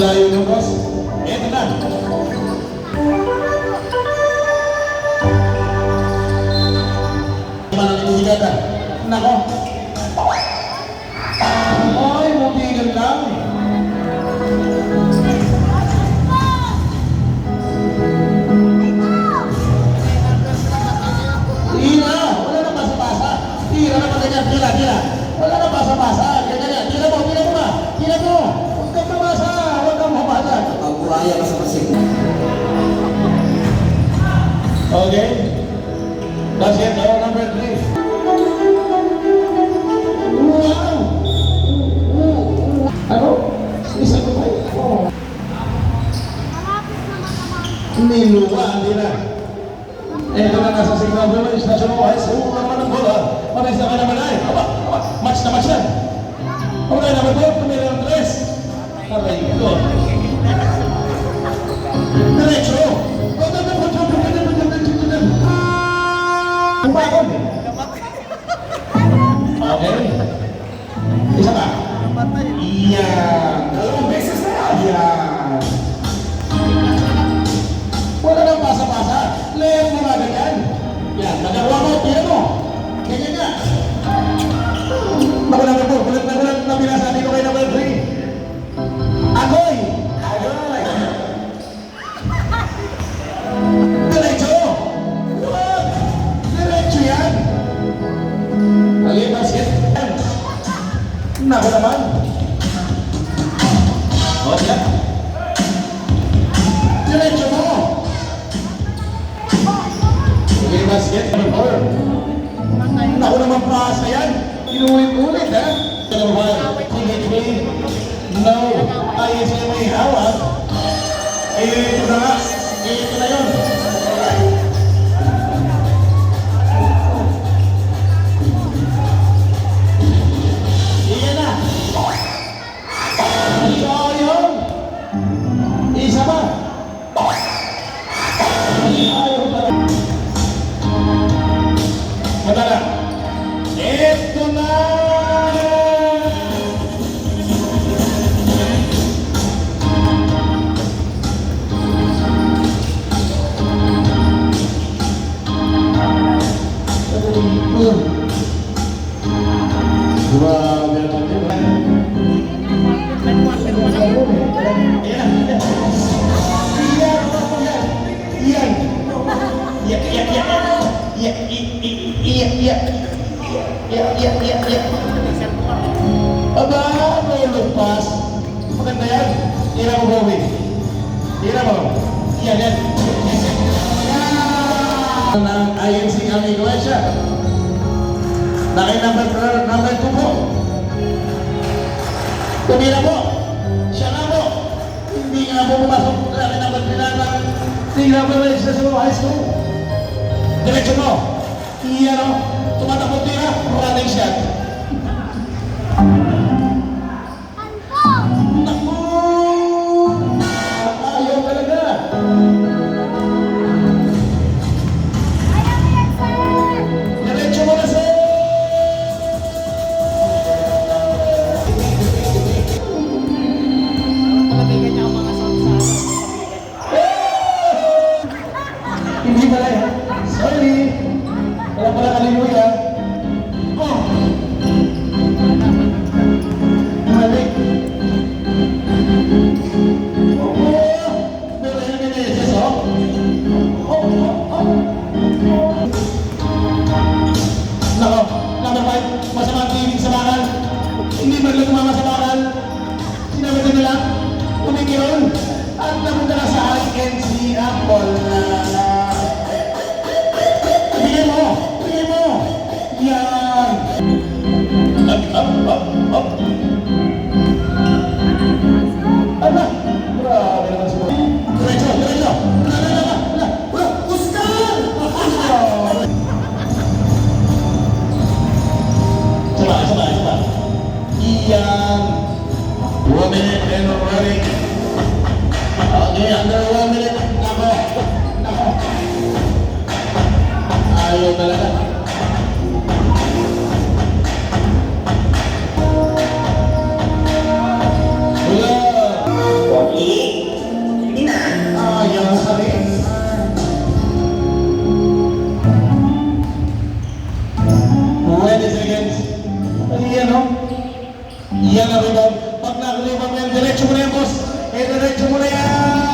layo ng boss. Eto na. Mananigigata. Nako. Ay, mabigal lang. Tira. Wala na basa-basa. Tira na ganyan. Tira, tira. Wala na basa-basa. Ganyan. Tira mo ba? Tira mo. Huwag kang mabasa. Huwag kang mabasa. Pagkuraya ka sa pasig. Okay. Basket number 3. Wow! Ano? Isa ko ba? Niluwa, hindi na. Ito na nasa signal naman, istasyon mo, ay, suko naman ng bola. Maris na ka naman ay. Aba, match na match yan. Okay, naman po, tumira ng 3. Aray ko. Diretso. Ang bakon. Okay. Isa pa. Iyan. Dalawang beses na yan. Iyan. Wala nang pasa-pasa. Layang mo nga ganyan. Yan. Nagawa mo. Tira mo. Ganyan nga. Nakulang na po. Kulat na pinasabi ko kay number 3. Agoy. Agoy. Diretso. Wag. Diretso yan. Alin basket. Naku naman. O, yan. Diretso mo. Alin basket. Number 4. Naku naman paasa yan. Inulit-ulit, ha? Number 1. No. Ayun siya may hawak. Ito na nga. Ito na yun. Iyan na. So yun. Isa pa. Ayaw pa. Madala. Ito na. Grabe naman yun. Aba, may lupas. Maganda yan. Tira mo, Bobby. Tira mo. Yan, yan. Ng INC kami Iglesia. Nakay number 2 po. Tumira po. Siya nga po. Hindi nga po pumasok. Nakay number 3 na tira po na sa high school. Diretso mo. Iyan o. Tumatakot tira. Running shot. Naku! Ayaw talaga. Diretso mo na sir. Hindi pala yan. Sorry. Wala pala kalimuya. Oh. Malik. Oh. Pero yan mineses, oh. Nako, number 5. Masama ang tinig sa bakal. Hindi man lang tumama sa bakal. Sinabi ko nila, tumikirol. At napunta na sa INC Apple na bigyan mo! Bigyan mo! Yan! Up! Ano? Grabe naman si Boy. Diretso! Wala! Oscar! Sama. Yan! 1 minute and running. Okay, under 1 minute. Nako. Ayaw talaga. Wala. Yan ang rebound. Pag nag-rebound mo yan, diretso mo na yan, boss. Diretso mo na yan.